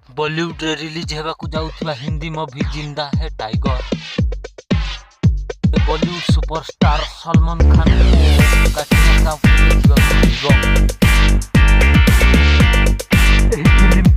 बॉलीवुड रे release हेबाकू जाउथला Hindi movie जिंदा है टाइगर। बॉलीवुड सुपरस्टार सलमान खान का देखिबाकू मिलिବ। ଏହି ଫିଲ୍ମ